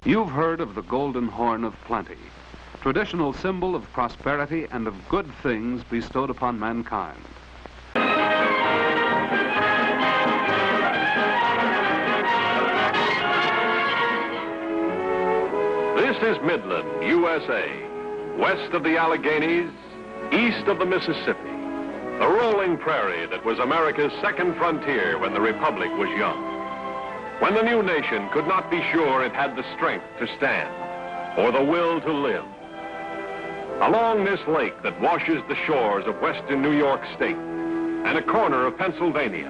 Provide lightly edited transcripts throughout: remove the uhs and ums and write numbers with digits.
You've heard of the golden horn of plenty, traditional symbol of prosperity and of good things bestowed upon mankind. This is Midland, USA, west of the Alleghenies, east of the Mississippi, the rolling prairie that was America's second frontier when the Republic was young, when the new nation could not be sure it had the strength to stand or the will to live. Along this lake that washes the shores of western New York State and a corner of Pennsylvania,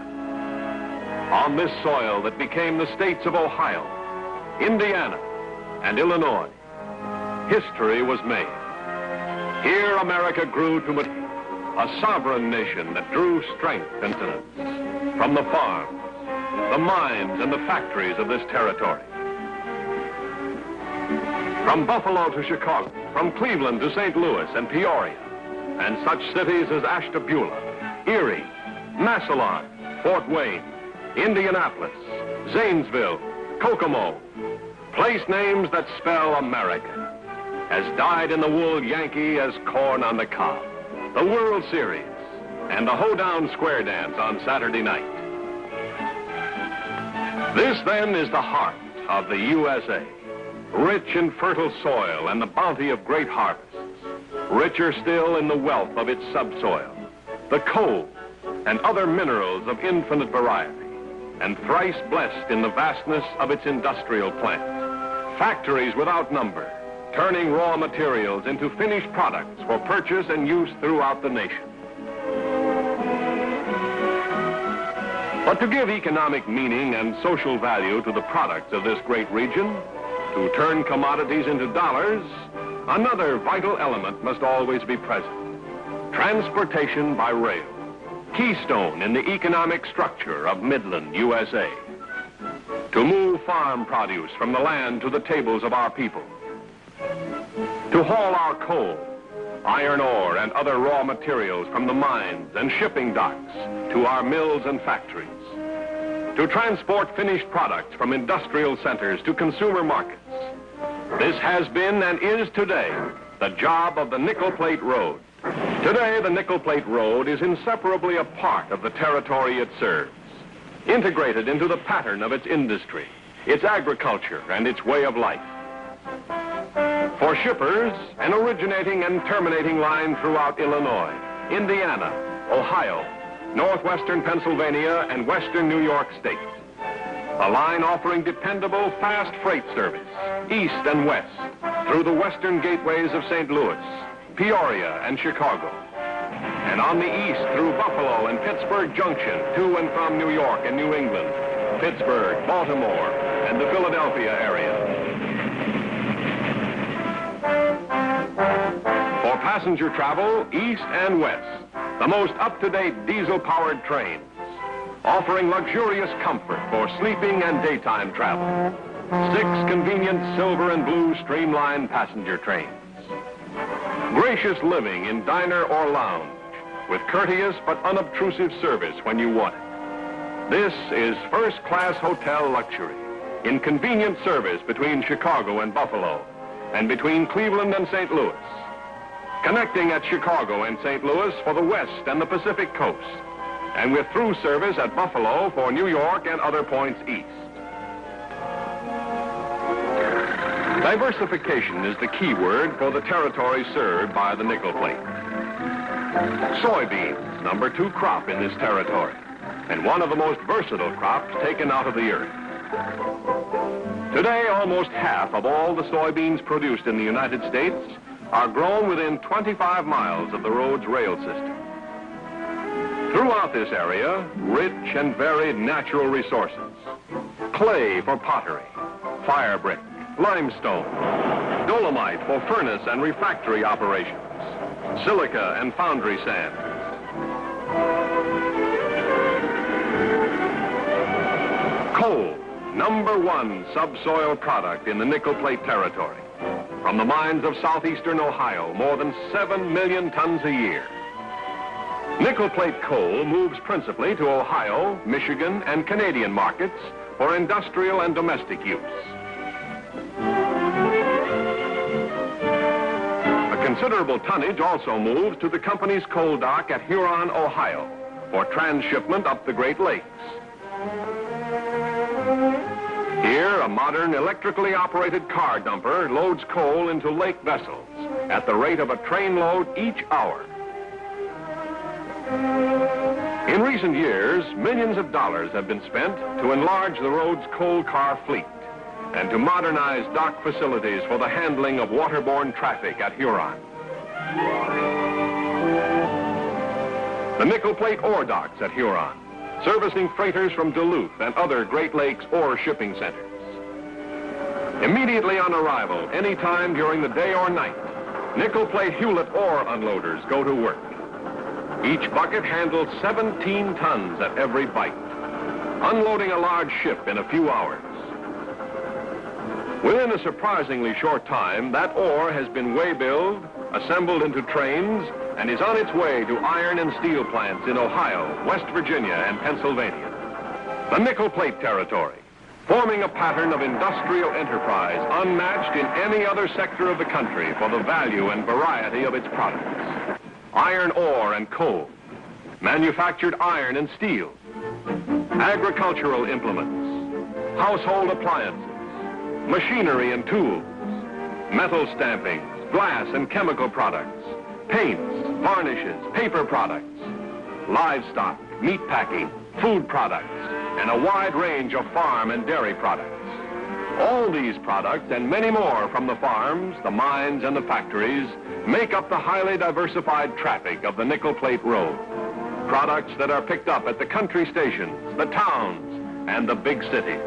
on this soil that became the states of Ohio, Indiana, and Illinois, history was made. Here America grew to maturity, a sovereign nation that drew strength and sustenance from the farms, the mines, and the factories of this territory. From Buffalo to Chicago, from Cleveland to St. Louis and Peoria, and such cities as Ashtabula, Erie, Massillon, Fort Wayne, Indianapolis, Zanesville, Kokomo, place names that spell America, as dyed-in-the-wool Yankee as corn on the cob, the World Series, and the Hoedown Square Dance on Saturday night. This, then, is the heart of the USA, rich in fertile soil and the bounty of great harvests, richer still in the wealth of its subsoil, the coal and other minerals of infinite variety, and thrice blessed in the vastness of its industrial plant. Factories without number, turning raw materials into finished products for purchase and use throughout the nation. But to give economic meaning and social value to the products of this great region, to turn commodities into dollars, another vital element must always be present: transportation by rail, keystone in the economic structure of Midland, USA. To move farm produce from the land to the tables of our people, to haul our coal, iron ore, and other raw materials from the mines and shipping docks to our mills and factories, to transport finished products from industrial centers to consumer markets. This has been and is today the job of the Nickel Plate Road. Today, the Nickel Plate Road is inseparably a part of the territory it serves, integrated into the pattern of its industry, its agriculture, and its way of life. For shippers, an originating and terminating line throughout Illinois, Indiana, Ohio, northwestern Pennsylvania, and western New York State. A line offering dependable, fast freight service, east and west, through the western gateways of St. Louis, Peoria, and Chicago. And on the east through Buffalo and Pittsburgh Junction, to and from New York and New England, Pittsburgh, Baltimore, and the Philadelphia area. For passenger travel, east and west, the most up-to-date diesel-powered trains, offering luxurious comfort for sleeping and daytime travel. 6 convenient silver and blue streamlined passenger trains. Gracious living in diner or lounge, with courteous but unobtrusive service when you want it. This is first-class hotel luxury, in convenient service between Chicago and Buffalo, and between Cleveland and St. Louis, connecting at Chicago and St. Louis for the West and the Pacific Coast, and with through service at Buffalo for New York and other points east. Diversification is the key word for the territory served by the Nickel Plate. Soybeans, number 2 crop in this territory, and one of the most versatile crops taken out of the earth. Today, almost half of all the soybeans produced in the United States are grown within 25 miles of the road's rail system. Throughout this area, rich and varied natural resources: clay for pottery, fire brick, limestone, dolomite for furnace and refractory operations, silica and foundry sand. Coal, number 1 subsoil product in the Nickel Plate territory. From the mines of southeastern Ohio, more than 7 million tons a year. Nickel Plate coal moves principally to Ohio, Michigan, and Canadian markets for industrial and domestic use. Considerable tonnage also moves to the company's coal dock at Huron, Ohio, for transshipment up the Great Lakes. Here, a modern electrically operated car dumper loads coal into lake vessels at the rate of a train load each hour. In recent years, millions of dollars have been spent to enlarge the road's coal car fleet and to modernize dock facilities for the handling of waterborne traffic at Huron. The nickel plate ore docks at Huron, servicing freighters from Duluth and other Great Lakes ore shipping centers. Immediately on arrival, any time during the day or night, nickel plate Hewlett ore unloaders go to work. Each bucket handles 17 tons at every bite, unloading a large ship in a few hours. Within a surprisingly short time, that ore has been way-billed, assembled into trains, and is on its way to iron and steel plants in Ohio, West Virginia, and Pennsylvania. The nickel plate territory, forming a pattern of industrial enterprise unmatched in any other sector of the country for the value and variety of its products. Iron ore and coal, manufactured iron and steel, agricultural implements, household appliances, machinery and tools, metal stampings, glass and chemical products, paints, varnishes, paper products, livestock, meat packing, food products, and a wide range of farm and dairy products. All these products and many more from the farms, the mines, and the factories make up the highly diversified traffic of the nickel plate road. Products that are picked up at the country stations, the towns, and the big cities,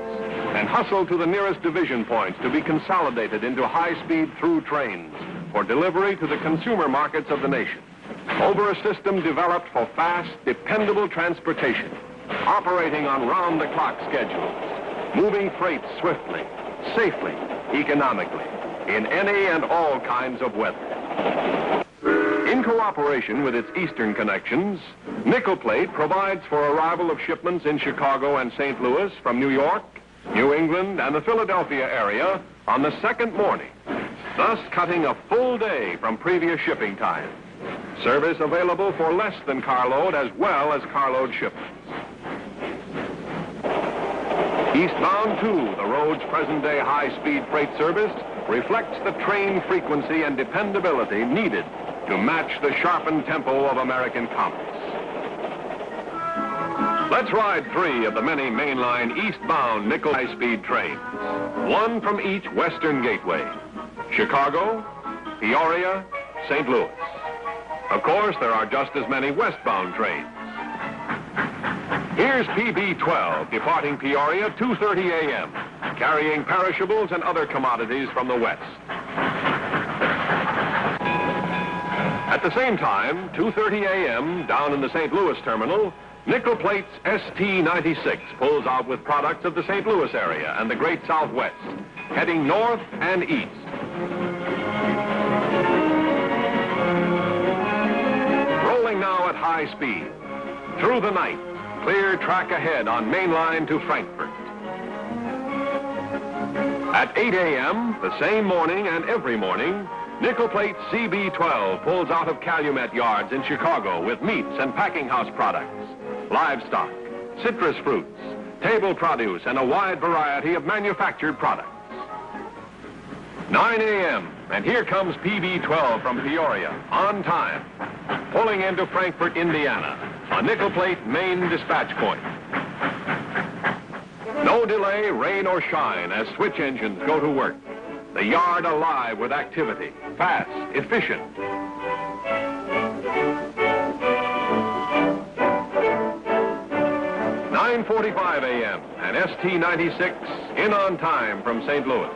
and hustled to the nearest division points to be consolidated into high-speed through trains for delivery to the consumer markets of the nation. Over a system developed for fast, dependable transportation, operating on round-the-clock schedules, moving freight swiftly, safely, economically, in any and all kinds of weather. In cooperation with its eastern connections, Nickel Plate provides for arrival of shipments in Chicago and St. Louis from New York, New England, and the Philadelphia area on the second morning, thus cutting a full day from previous shipping time. Service available for less than carload as well as carload shipments. Eastbound, too, the road's present-day high-speed freight service reflects the train frequency and dependability needed to match the sharpened tempo of American commerce. Let's ride 3 of the many mainline eastbound nickel high-speed trains, one from each western gateway: Chicago, Peoria, St. Louis. Of course, there are just as many westbound trains. Here's PB-12 departing Peoria 2:30 a.m., carrying perishables and other commodities from the west. At the same time, 2:30 a.m., down in the St. Louis terminal, Nickel Plate's ST-96 pulls out with products of the St. Louis area and the Great Southwest, heading north and east. Rolling now at high speed, through the night, clear track ahead on Main Line to Frankfort. At 8 a.m., the same morning and every morning, Nickel Plate CB-12 pulls out of Calumet yards in Chicago with meats and packing house products, livestock, citrus fruits, table produce, and a wide variety of manufactured products. 9 a.m., and here comes PB-12 from Peoria, on time, pulling into Frankfort, Indiana, a Nickel Plate main dispatch point. No delay, rain or shine, as switch engines go to work. The yard alive with activity, fast, efficient. 9:45 a.m. and ST-96 in on time from St. Louis.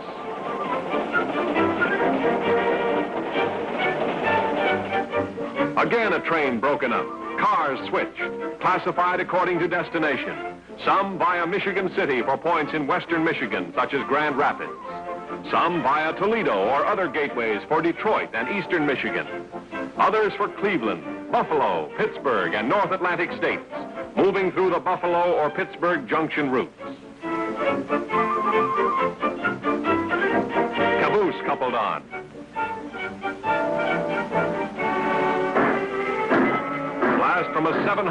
Again, a train broken up, cars switched, classified according to destination. Some via Michigan City for points in western Michigan, such as Grand Rapids. Some via Toledo or other gateways for Detroit and eastern Michigan. Others for Cleveland, Buffalo, Pittsburgh, and North Atlantic states, moving through the Buffalo or Pittsburgh Junction routes. Caboose coupled on.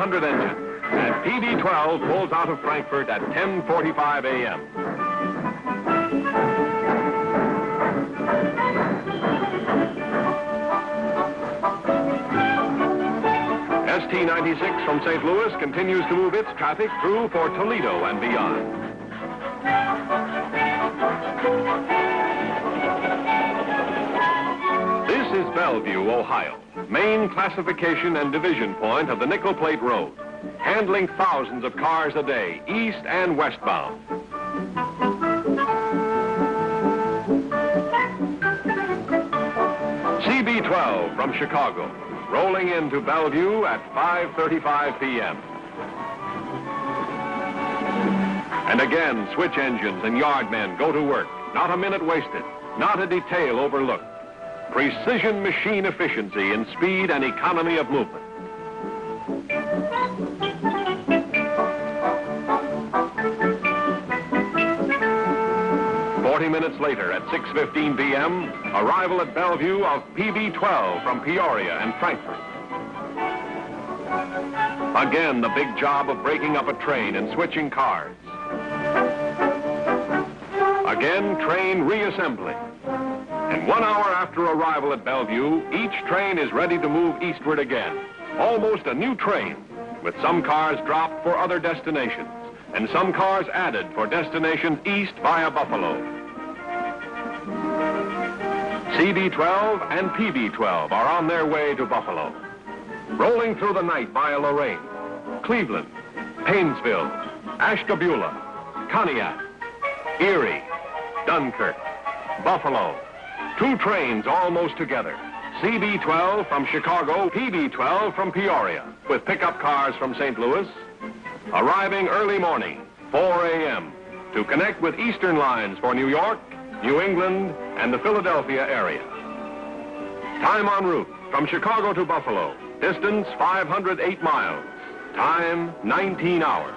1,500 engine. And PB-12 pulls out of Frankfurt at 10:45 a.m. ST-96 from St. Louis continues to move its traffic through for Toledo and beyond. This is Bellevue, Ohio, main classification and division point of the Nickel Plate Road, handling thousands of cars a day, east and westbound. CB-12 from Chicago, rolling into Bellevue at 5:35 p.m. And again, switch engines and yard men go to work. Not a minute wasted, not a detail overlooked. Precision machine efficiency in speed and economy of movement. Minutes later at 6:15 p.m., arrival at Bellevue of PB-12 from Peoria and Frankfurt. Again, the big job of breaking up a train and switching cars. Again, train reassembly. And 1 hour after arrival at Bellevue, each train is ready to move eastward again. Almost a new train, with some cars dropped for other destinations, and some cars added for destinations east via Buffalo. CB-12 and PB-12 are on their way to Buffalo. Rolling through the night via Lorain, Cleveland, Painesville, Ashtabula, Conneaut, Erie, Dunkirk, Buffalo. Two trains almost together. CB-12 from Chicago, PB-12 from Peoria, with pickup cars from St. Louis, arriving early morning, 4 a.m., to connect with Eastern lines for New York, New England, and the Philadelphia area. Time en route from Chicago to Buffalo, distance 508 miles, time 19 hours.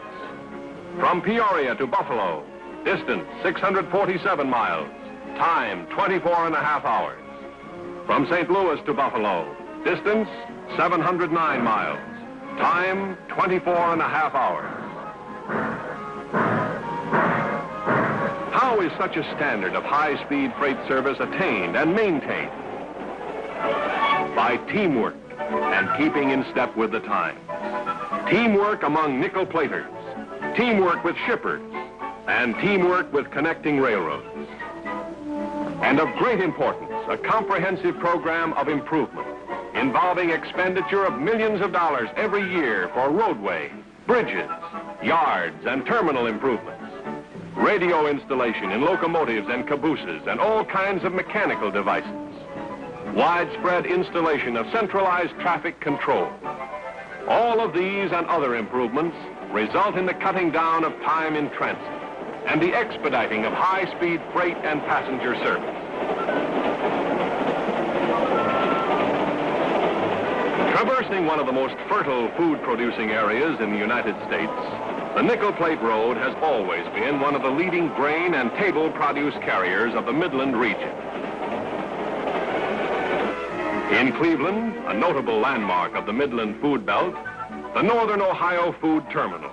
From Peoria to Buffalo, distance 647 miles, time 24 and a half hours. From St. Louis to Buffalo, distance 709 miles, time 24 and a half hours. How is such a standard of high-speed freight service attained and maintained? By teamwork and keeping in step with the times. Teamwork among nickel platers, teamwork with shippers, and teamwork with connecting railroads. And of great importance, a comprehensive program of improvement involving expenditure of millions of dollars every year for roadway, bridges, yards, and terminal improvements. Radio installation in locomotives and cabooses and all kinds of mechanical devices. Widespread installation of centralized traffic control. All of these and other improvements result in the cutting down of time in transit and the expediting of high-speed freight and passenger service. Traversing one of the most fertile food-producing areas in the United States, the Nickel Plate Road has always been one of the leading grain and table produce carriers of the Midland region. In Cleveland, a notable landmark of the Midland food belt, the Northern Ohio Food Terminal,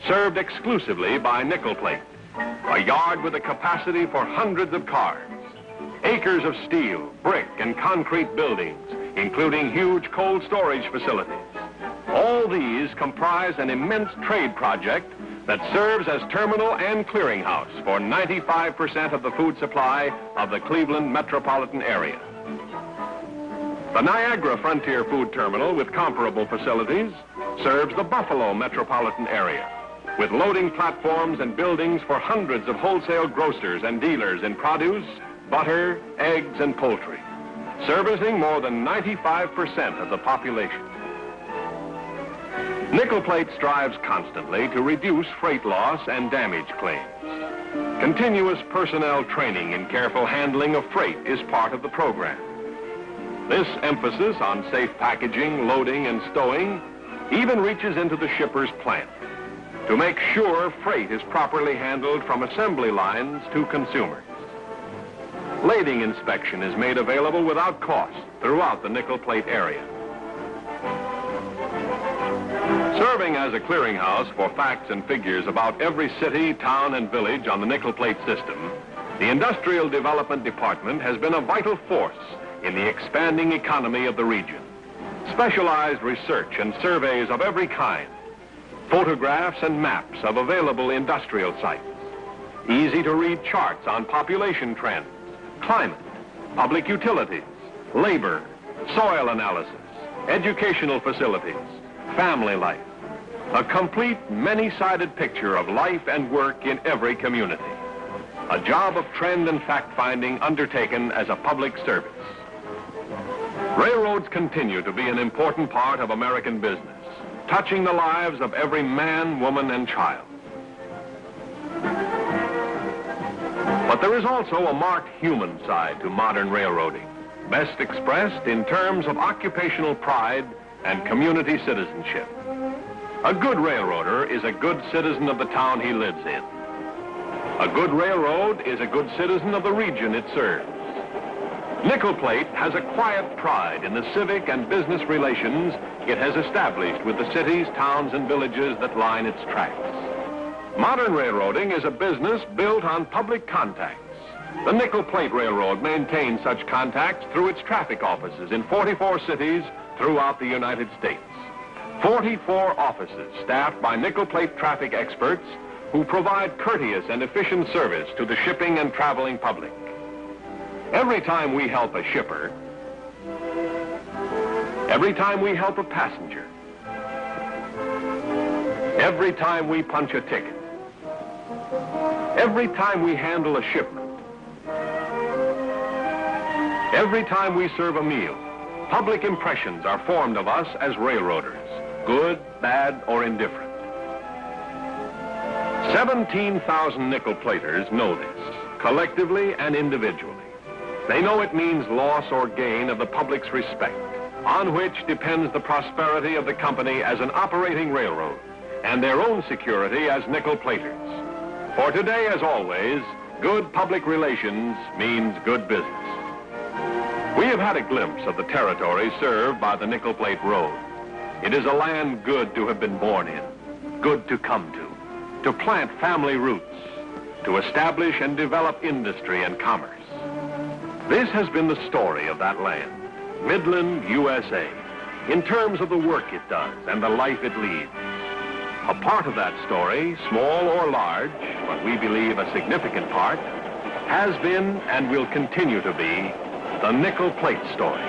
served exclusively by Nickel Plate, a yard with a capacity for hundreds of cars, acres of steel, brick, and concrete buildings, including huge cold storage facilities. All these comprise an immense trade project that serves as terminal and clearinghouse for 95% of the food supply of the Cleveland metropolitan area. The Niagara Frontier Food Terminal, with comparable facilities, serves the Buffalo metropolitan area, with loading platforms and buildings for hundreds of wholesale grocers and dealers in produce, butter, eggs, and poultry, servicing more than 95% of the population. Nickel Plate strives constantly to reduce freight loss and damage claims. Continuous personnel training in careful handling of freight is part of the program. This emphasis on safe packaging, loading, and stowing even reaches into the shipper's plant to make sure freight is properly handled from assembly lines to consumers. Lading inspection is made available without cost throughout the Nickel Plate area. Serving as a clearinghouse for facts and figures about every city, town, and village on the nickel plate system, the Industrial Development Department has been a vital force in the expanding economy of the region. Specialized research and surveys of every kind, photographs and maps of available industrial sites, easy-to-read charts on population trends, climate, public utilities, labor, soil analysis, educational facilities, family life. A complete, many-sided picture of life and work in every community. A job of trend and fact-finding undertaken as a public service. Railroads continue to be an important part of American business, touching the lives of every man, woman, and child. But there is also a marked human side to modern railroading, best expressed in terms of occupational pride and community citizenship. A good railroader is a good citizen of the town he lives in. A good railroad is a good citizen of the region it serves. Nickel Plate has a quiet pride in the civic and business relations it has established with the cities, towns, and villages that line its tracks. Modern railroading is a business built on public contacts. The Nickel Plate Railroad maintains such contacts through its traffic offices in 44 cities throughout the United States. 44 offices staffed by nickel plate traffic experts who provide courteous and efficient service to the shipping and traveling public. Every time we help a shipper, every time we help a passenger, every time we punch a ticket, every time we handle a shipment, every time we serve a meal, public impressions are formed of us as railroaders. Good, bad, or indifferent. 17,000 nickel platers know this, collectively and individually. They know it means loss or gain of the public's respect, on which depends the prosperity of the company as an operating railroad, and their own security as nickel platers. For today, as always, good public relations means good business. We have had a glimpse of the territory served by the Nickel Plate Road. It is a land good to have been born in, good to come to plant family roots, to establish and develop industry and commerce. This has been the story of that land, Midland, USA, in terms of the work it does and the life it leads. A part of that story, small or large, but we believe a significant part, has been and will continue to be the Nickel Plate story.